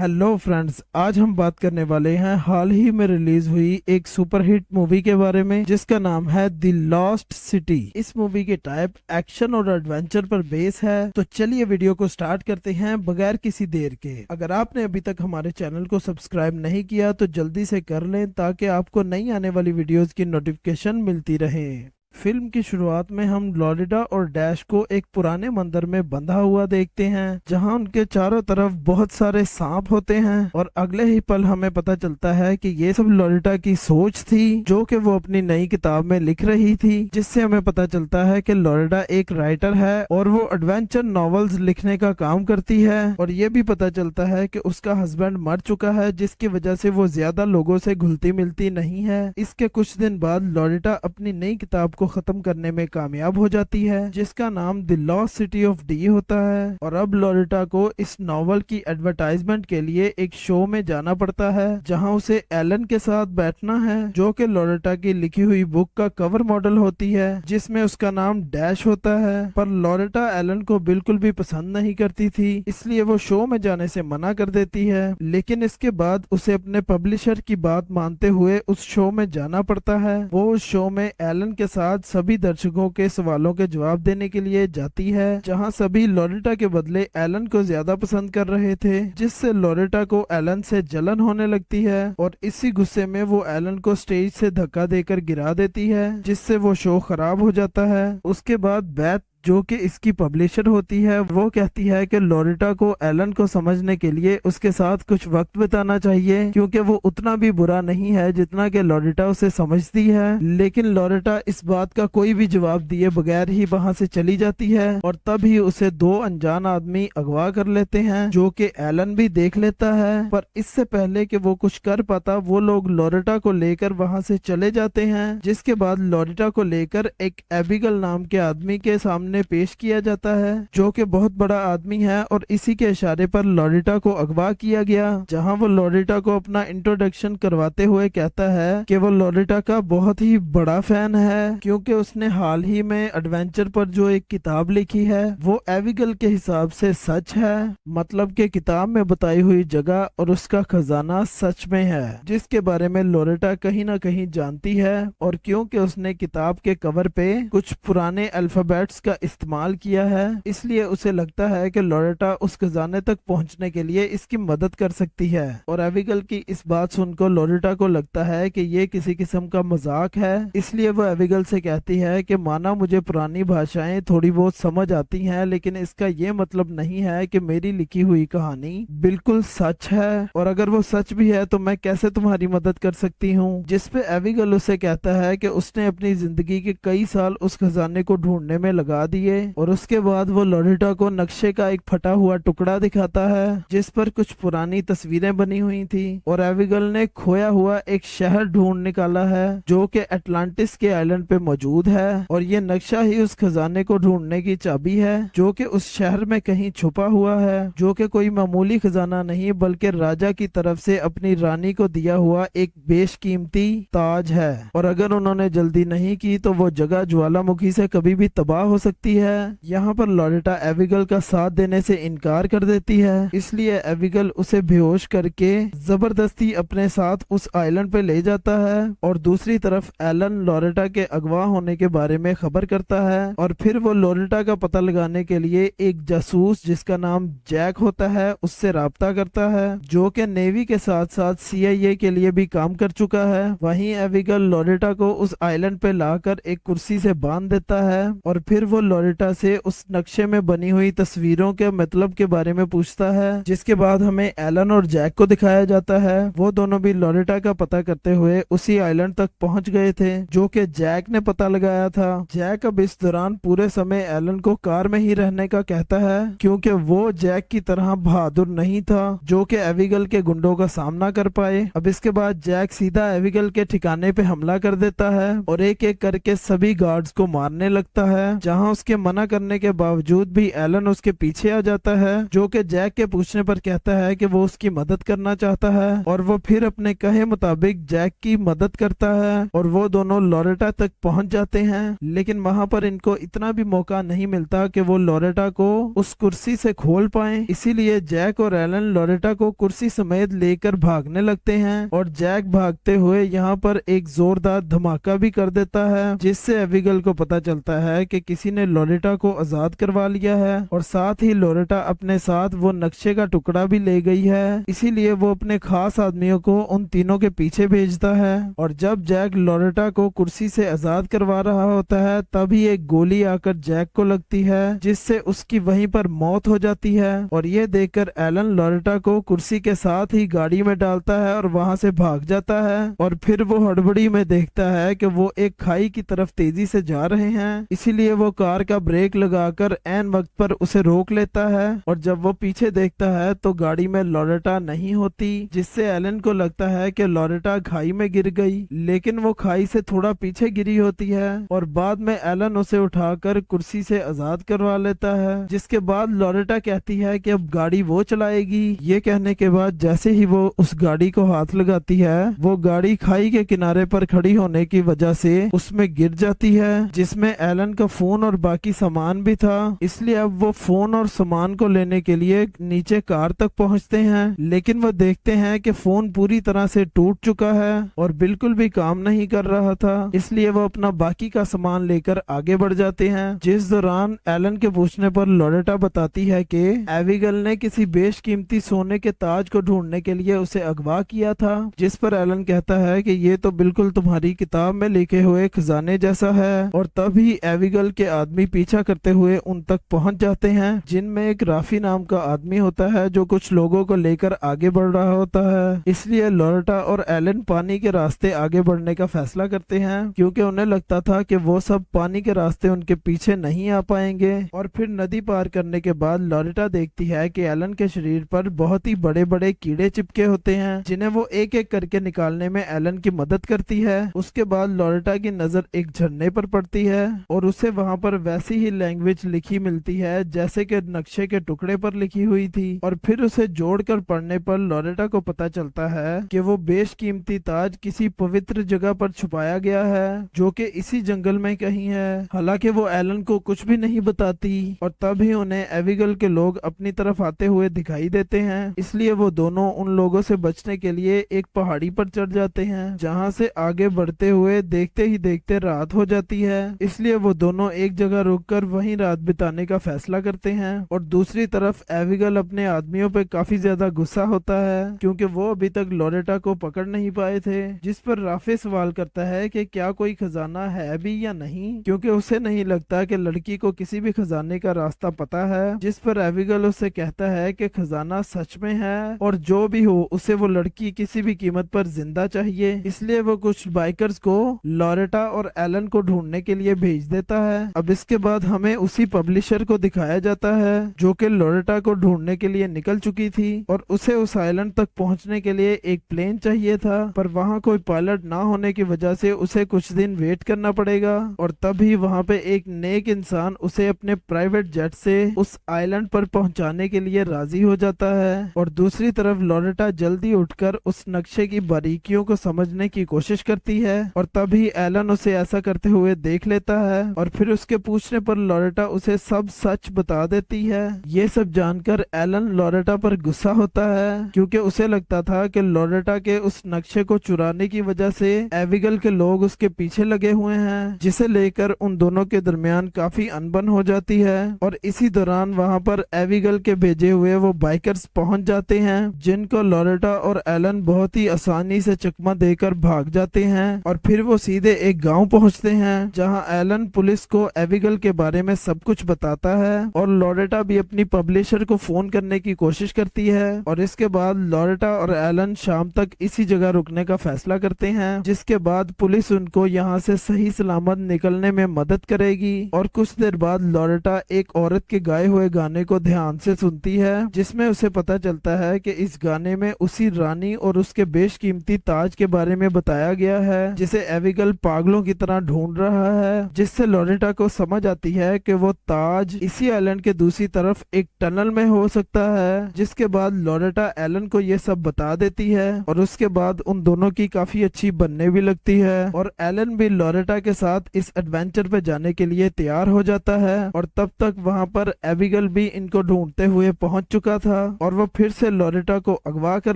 Hello friends, आज हम बात करने वाले हैं हाल ही में रिलीज हुई एक सुपर हिट मूवी के बारे में जिसका नाम है द लॉस्ट सिटी। इस मूवी के टाइप एक्शन और एडवेंचर पर बेस है। तो चलिए वीडियो को स्टार्ट करते हैं बगैर किसी देर के। अगर आपने अभी तक हमारे चैनल को सब्सक्राइब नहीं किया तो जल्दी से कर लें ताकि आपको नई आने वाली वीडियोस की नोटिफिकेशन मिलती रहे। फिल्म की शुरुआत में हम लॉरिडा और डैश को एक पुराने मंदिर में बंधा हुआ देखते हैं जहां उनके चारों तरफ बहुत सारे सांप होते हैं और अगले ही पल हमें पता चलता है कि ये सब लॉरिडा की सोच थी जो कि वो अपनी नई किताब में लिख रही थी, जिससे हमें पता चलता है कि लॉरिडा एक राइटर है और वो एडवेंचर नॉवेल्स लिखने का काम करती है। और ये भी पता चलता है कि उसका हस्बैंड मर चुका है जिसकी वजह से वो ज्यादा लोगों से घुलती मिलती नहीं है। इसके कुछ दिन बाद लॉरिडा अपनी नई किताब को खत्म करने में कामयाब हो जाती है जिसका नाम the lost city of D होता है। और अब लॉरिटा को इस नॉवल की एडवर्टाइजमेंट के लिए एक शो में जाना पड़ता है जहां उसे एलन के साथ बैठना है जो कि लॉरिटा की लिखी हुई बुक का कवर मॉडल होती है जिसमें उसका नाम डैश होता है। पर लॉरिटा एलन को बिल्कुल भी पसंद नहीं करती थी, इसलिए वो शो में जाने से मना कर देती है। लेकिन इसके बाद उसे अपने पब्लिशर की बात मानते हुए उस शो में जाना पड़ता है। वो उस शो में एलन के साथ सभी दर्शकों के सवालों के जवाब देने के लिए जाती है जहां सभी लॉरिटा के बदले एलन को ज्यादा पसंद कर रहे थे, जिससे लॉरिटा को एलन से जलन होने लगती है और इसी गुस्से में वो एलन को स्टेज से धक्का देकर गिरा देती है जिससे वो शो खराब हो जाता है। उसके बाद बैथ जो कि इसकी पब्लिशर होती है वो कहती है कि लॉरिटा को एलन को समझने के लिए उसके साथ कुछ वक्त बिताना चाहिए क्योंकि वो उतना भी बुरा नहीं है जितना कि लॉरिटा उसे समझती है। लेकिन लॉरिटा इस बात का कोई भी जवाब दिए बगैर ही वहां से चली जाती है और तभी उसे दो अनजान आदमी अगवा कर लेते हैं जो कि एलन भी देख लेता है। पर इससे पहले कि वो कुछ कर पाता वो लोग लॉरिटा को लेकर वहां से चले जाते हैं, जिसके बाद लॉरिटा को लेकर एक एबिगल नाम के आदमी के सामने पेश किया जाता है जो कि बहुत बड़ा आदमी है और इसी के इशारे पर लॉरिटा को अगवा किया गया, जहां वो लॉरिटा को अपना इंट्रोडक्शन करवाते हुए कहता है कि वो लॉरिटा का बहुत ही बड़ा फैन है क्योंकि उसने हाल ही में एडवेंचर पर जो एक किताब लिखी है वो एविगल के हिसाब से सच है, मतलब कि किताब में बताई हुई जगह और उसका खजाना सच में है, जिसके बारे में लॉरिटा कहीं ना कहीं जानती है। और क्योंकि उसने किताब के कवर पे कुछ पुराने अल्फाबेट्स का इस्तेमाल किया है इसलिए उसे लगता है कि लॉरिटा उस खजाने तक पहुंचने के लिए इसकी मदद कर सकती है। और एविगल की इस बात सुनकर लॉरिटा को लगता है कि ये किसी किस्म का मजाक है, इसलिए वो एविगल से कहती है कि माना मुझे पुरानी भाषाएं थोड़ी बहुत समझ आती हैं लेकिन इसका ये मतलब नहीं है कि मेरी लिखी हुई कहानी बिल्कुल सच है और अगर वो सच भी है तो मैं कैसे तुम्हारी मदद कर सकती हूँ। जिसपे एविगल उसे कहता है कि उसने अपनी जिंदगी के कई साल उस खजाने को ढूंढने में लगा दिए। और उसके बाद वो लॉरिटा को नक्शे का एक फटा हुआ टुकड़ा दिखाता है जिस पर कुछ पुरानी तस्वीरें बनी हुई थी और एविगल ने खोया हुआ एक शहर ढूंढ निकाला है जो कि अटलांटिस के आइलैंड पे मौजूद है और ये नक्शा ही उस खजाने को ढूंढने की चाबी है जो कि उस शहर में कहीं छुपा हुआ है, जो कि कोई मामूली खजाना नहीं बल्कि राजा की तरफ से अपनी रानी को दिया हुआ एक बेशकीमती ताज है। और अगर उन्होंने जल्दी नहीं की तो वो जगह ज्वालामुखी से कभी भी तबाह हो सकती है। यहाँ पर लॉरिटा एविगल का साथ देने से इनकार कर देती है, इसलिए एविगल उसे बेहोश करके जबरदस्ती अपने साथ उस आइलैंड पे ले जाता है। और दूसरी तरफ एलन लॉरिटा के अगवा होने के बारे में खबर करता है और फिर वो लॉरिटा का पता लगाने के लिए एक जासूस जिसका नाम जैक होता है उससे राब्ता करता है जो कि नेवी के साथ साथ CIA के लिए भी काम कर चुका है। वहीं एविगल लॉरिटा को उस आइलैंड पे लाकर एक कुर्सी से बांध देता है और फिर वो लॉरिटा से उस नक्शे में बनी हुई तस्वीरों के मतलब के बारे में पूछता है, जिसके बाद हमें एलन और जैक को दिखाया जाता है। वो दोनों भी लॉरिटा का पता करते हुए उसी आइलैंड तक पहुंच गए थे जो कि जैक ने पता लगाया था। जैक अब इस दौरान पूरे समय एलन को कार में ही रहने का कहता है क्योंकि वो जैक की तरह बहादुर नहीं था जो कि एविगल के गुंडों का सामना कर पाए। अब इसके बाद जैक सीधा एविगल के ठिकाने पे हमला कर देता है और एक एक करके सभी गार्ड्स को मारने लगता है, जहां उसके मना करने के बावजूद भी एलन उसके पीछे आ जाता है, जो कि जैक के पूछने पर कहता है कि वो उसकी मदद करना चाहता है और वो फिर अपने कहे मुताबिक जैक की मदद करता है और वो दोनों लोरेटा तक पहुंच जाते हैं। लेकिन वहां पर इनको इतना भी मौका नहीं मिलता कि वो लोरेटा को उस कुर्सी से खोल पाए, इसीलिए जैक और एलन लोरेटा को कुर्सी समेत लेकर भागने लगते हैं और जैक भागते हुए यहाँ पर एक जोरदार धमाका भी कर देता है, जिससे एबिगेल को पता चलता है कि किसी ने लोरेटा को आजाद करवा लिया है और साथ ही लोरेटा अपने साथ वो नक्शे का टुकड़ा भी ले गई है। इसीलिए वो अपने खास आदमियों को उन तीनों के पीछे भेजता है और जब जैक लोरेटा को कुर्सी से आजाद करवा रहा होता है तभी एक गोली आकर जैक को लगती है, जिससे उसकी वहीं पर मौत हो जाती है। और ये देखकर एलन लोरेटा को कुर्सी के साथ ही गाड़ी में डालता है और वहां से भाग जाता है और फिर वो हड़बड़ी में देखता है कि वो एक खाई की तरफ तेजी से जा रहे हैं, इसीलिए वो कार का ब्रेक लगाकर ऐन वक्त पर उसे रोक लेता है और जब वो पीछे देखता है तो गाड़ी में लोरेटा नहीं होती, जिससे एलन को लगता है कि लोरेटा खाई में गिर गई, लेकिन वो खाई से थोड़ा पीछे गिरी होती है और बाद में एलन उसे उठाकर कुर्सी से आजाद करवा लेता है। जिसके बाद लोरेटा कहती है कि अब गाड़ी वो चलाएगी। ये कहने के बाद जैसे ही वो उस गाड़ी को हाथ लगाती है वो गाड़ी खाई के किनारे पर खड़ी होने की वजह से उसमें गिर जाती है, जिसमें एलन का फोन और बाकी सामान भी था। इसलिए अब वो फोन और सामान को लेने के लिए नीचे कार तक पहुंचते हैं, लेकिन वो देखते हैं कि फोन पूरी तरह से टूट चुका है और बिल्कुल भी काम नहीं कर रहा था। इसलिए वो अपना बाकी का सामान लेकर आगे बढ़ जाते हैं। जिस दौरान एलन के पूछने पर लोरेटा बताती है कि एबिगेल ने किसी बेशकीमती सोने के ताज को ढूंढने के लिए उसे अगवा किया था, जिस पर एलन कहता है कि ये तो बिल्कुल तुम्हारी किताब में लिखे हुए खजाने जैसा है। और तभी एबिगेल के आदमी पीछा करते हुए उन तक पहुंच जाते हैं, जिनमें एक राफी नाम का आदमी होता है जो कुछ लोगों को लेकर आगे बढ़ रहा होता है। इसलिए लोरेटा और एलन पानी के रास्ते आगे बढ़ने का फैसला करते हैं, क्योंकि उन्हें लगता था कि वो सब पानी के रास्ते उनके पीछे नहीं आ पाएंगे। और फिर नदी पार करने के बाद लोरेटा देखती है कि एलन के शरीर पर बहुत ही बड़े बड़े कीड़े चिपके होते हैं, जिन्हें वो एक एक करके निकालने में एलन की मदद करती है। उसके बाद लोरेटा की नजर एक झरने पर पड़ती है और उसे वहां पर वैसी ही लैंग्वेज लिखी मिलती है जैसे कि नक्शे के टुकड़े पर लिखी हुई थी। और फिर उसे जोड़कर पढ़ने पर लोरेटा को पता चलता है कि वो बेशकीमती ताज किसी पवित्र जगह पर छुपाया गया है, जो कि इसी जंगल में कहीं है। हालांकि वो एलन को कुछ भी नहीं बताती और तभी उन्हें एबिगेल के लोग अपनी तरफ आते हुए दिखाई देते हैं। इसलिए वो दोनों उन लोगों से बचने के लिए एक पहाड़ी पर चढ़ जाते हैं, जहां से आगे बढ़ते हुए देखते ही देखते रात हो जाती है। इसलिए वो दोनों एक जगह रुककर वहीं रात बिताने का फैसला करते हैं। और दूसरी तरफ एबिगेल अपने आदमियों पे काफी ज्यादा गुस्सा होता है, क्योंकि वो अभी तक लोरेटा को पकड़ नहीं पाए थे। जिस पर राफे सवाल करता है कि क्या कोई खजाना है भी या नहीं, क्योंकि उसे नहीं लगता कि लड़की को किसी भी खजाने का रास्ता पता है। जिस पर एबिगेल उससे कहता है कि खजाना सच में है और जो भी हो उसे वो लड़की किसी भी कीमत पर जिंदा चाहिए। इसलिए वो कुछ बाइकर्स को लोरेटा और एलन को ढूंढने के लिए भेज देता है। अब इसके बाद हमें उसी पब्लिशर को दिखाया जाता है जो कि लोरेटा को ढूंढने के लिए निकल चुकी थी और उसे उस आइलैंड तक पहुंचने के लिए एक प्लेन चाहिए था, पर वहां कोई पायलट ना होने की वजह से उसे कुछ दिन वेट करना पड़ेगा। और तभी वहां पे एक नेक इंसान उसे अपने प्राइवेट जेट से उस आइलैंड पर पहुंचाने के लिए राजी हो जाता है। और दूसरी तरफ लोरेटा जल्दी उठकर उस नक्शे की बारीकियों को समझने की कोशिश करती है और तभी एलन उसे ऐसा करते हुए देख लेता है और फिर उसके पूछने पर लोरेटा उसे सब सच बता देती है। ये सब जानकर एलन लोरेटा पर गुस्सा होता है, क्योंकि उसे लगता था कि लोरेटा के उस नक्शे को चुराने की वजह से एबिगेल के लोग उसके पीछे लगे हुए हैं, जिसे लेकर उन दोनों के दरमियान काफी अनबन हो जाती है। और इसी दौरान वहां पर एबिगेल के भेजे हुए वो बाइकर्स पहुंच जाते हैं, जिनको लोरेटा और एलन बहुत ही आसानी से चकमा देकर भाग जाते हैं। और फिर वो सीधे एक गांव पहुंचते हैं, जहां एलन पुलिस को एबिगेल के बारे में सब कुछ बताता है और लोरेटा भी अपनी पब्लिशर को फोन करने की कोशिश करती है। और इसके बाद लोरेटा और एलन शाम तक इसी जगह रुकने का फैसला करते हैं, जिसके बाद पुलिस उनको यहाँ से सही सलामत निकलने में मदद करेगी। और कुछ देर बाद लोरेटा एक औरत के गाए हुए गाने को ध्यान से सुनती है, जिसमें उसे पता चलता है कि इस गाने में उसी रानी और उसके बेशकीमती ताज के बारे में बताया गया है, जिसे एबिगेल पागलों की तरह ढूंढ रहा है। जिससे लोरेटा को समझ आती है कि वो ताज इसी आइलैंड के दूसरी तरफ एक टनल में हो सकता है, जिसके बाद लोरेटा एलन को ये सब बता देती है और उसके बाद उन दोनों की काफी अच्छी बनने भी लगती है और एलन भी लोरेटा के साथ इस एडवेंचर पे जाने के लिए तैयार हो जाता है। और तब तक वहाँ पर एबिगेल भी इनको ढूंढते हुए पहुंच चुका था और वो फिर से लोरेटा को अगवा कर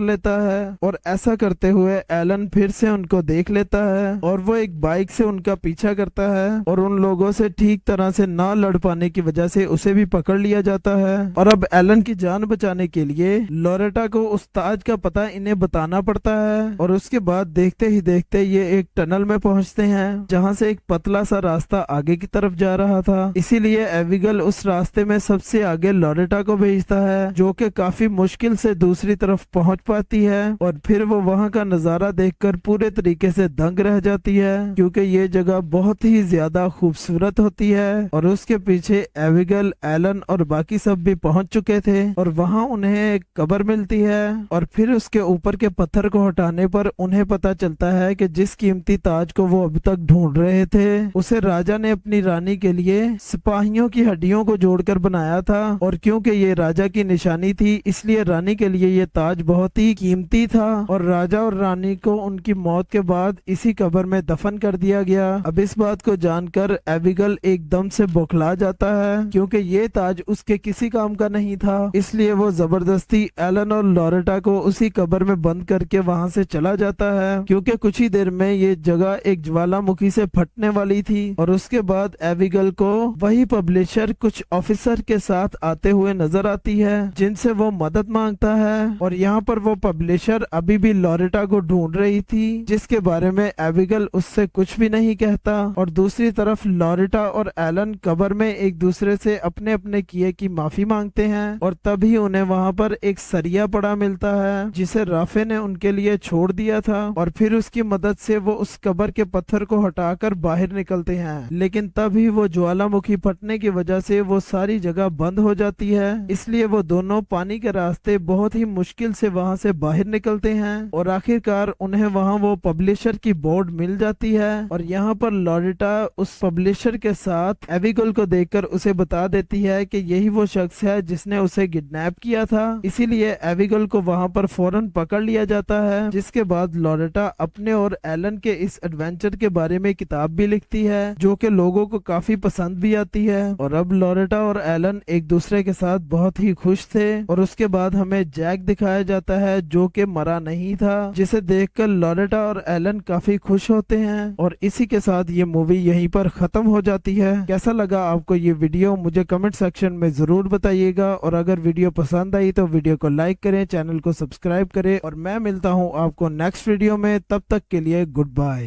लेता है और ऐसा करते हुए एलन फिर से उनको देख लेता है और वो एक बाइक से उनका पीछा करता है और उन लोगों से ठीक तरह से ना लड़ पाने की वजह से उसे भी पकड़ लिया जाता है। और अब एलन की जान बचाने के लिए लोरेटा को उस ताज का पता इन्हें बताना पड़ता है और उसके बाद देखते ही देखते ये एक टनल में पहुंचते हैं जहां से एक पतला सा रास्ता आगे की तरफ जा रहा था। इसीलिए एबिगेल उस रास्ते में सबसे आगे लोरेटा को भेजता है, जो कि काफी मुश्किल से दूसरी तरफ पहुंच पाती है और फिर वो वहां का नजारा देखकर पूरे तरीके से दंग रह जाती है, क्योंकि ये जगह बहुत ही ज्यादा खूबसूरत होती है। और उसके पीछे एबिगेल, एलन और बाकी सब भी पहुंच चुके थे और वहां उन्हें एक कब्र मिलती है और फिर उसके ऊपर के पत्थर को हटाने पर उन्हें पता चलता है कि जिस कीमती ताज को वो अभी तक ढूंढ रहे थे उसे राजा ने अपनी रानी के लिए सिपाहियों की हड्डियों को जोड़कर बनाया था और क्योंकि ये राजा की निशानी थी इसलिए रानी के लिए ये ताज बहुत ही कीमती था और राजा और रानी को उनकी मौत के बाद इसी कब्र में दफन कर दिया गया। अब इस बात को जानकर एबिगेल एकदम से बौखला जाता है, क्योंकि ये ताज उसके किसी काम का नहीं था, इसलिए वो जबरदस्ती एलन और लोरेटा को उसी कब्र में बंद करके वहां से चला जाता है, क्योंकि कुछ ही देर में ये जगह एक ज्वालामुखी से फटने वाली थी। और उसके बाद एबिगेल को वही पब्लिशर कुछ ऑफिसर के साथ आते हुए नजर आती है जिनसे वो मदद मांगता है और यहाँ पर वो पब्लिशर अभी भी लोरेटा को ढूंढ रही थी, जिसके बारे में एबिगेल उससे कुछ भी नहीं कहता। और दूसरी तरफ लोरेटा और एलन कब्र में एक दूसरे से अपने अपने किए की माफी मांगते हैं और तभी उन्हें वहाँ पर एक सरिया पड़ा मिलता है जिसे राफे ने उनके लिए छोड़ दिया था और फिर उसकी मदद से वो उस कब्र के पत्थर को हटाकर बाहर निकलते हैं। लेकिन तभी वो ज्वालामुखी फटने की वजह से वो सारी जगह बंद हो जाती है, इसलिए वो दोनों पानी के रास्ते बहुत ही मुश्किल से वहाँ से बाहर निकलते हैं और आखिरकार उन्हें वहाँ वो पब्लिशर की बोर्ड मिल जाती है। और यहाँ पर लोरेटा उस पब्लिशर के साथ एबिगेल को देखकर उसे बता देती है कि यही वो शख्स है जिसने उसे किडनैप किया था, इसीलिए एबिगेल को वहाँ पर फौरन पकड़ लिया जाता है। जिसके बाद लोरेटा अपने और एलन के इस एडवेंचर के बारे में किताब भी लिखती है जो कि लोगों को काफी पसंद भी आती है। और अब लोरेटा और एलन एक दूसरे के साथ बहुत ही खुश थे और उसके बाद हमें जैक दिखाया जाता है जो कि मरा नहीं था, जिसे देखकर लोरेटा और एलन काफी खुश होते हैं। और इसी के साथ ये मूवी यहीं पर खत्म हो जाती है। कैसा लगा आपको ये वीडियो मुझे कमेंट सेक्शन में जरूर बताइएगा और अगर वीडियो पसंद आई तो वीडियो को लाइक करें, चैनल को सब्सक्राइब करें और मैं मिलता हूँ आपको नेक्स्ट वीडियो में। तब तक के लिए गुड बाय।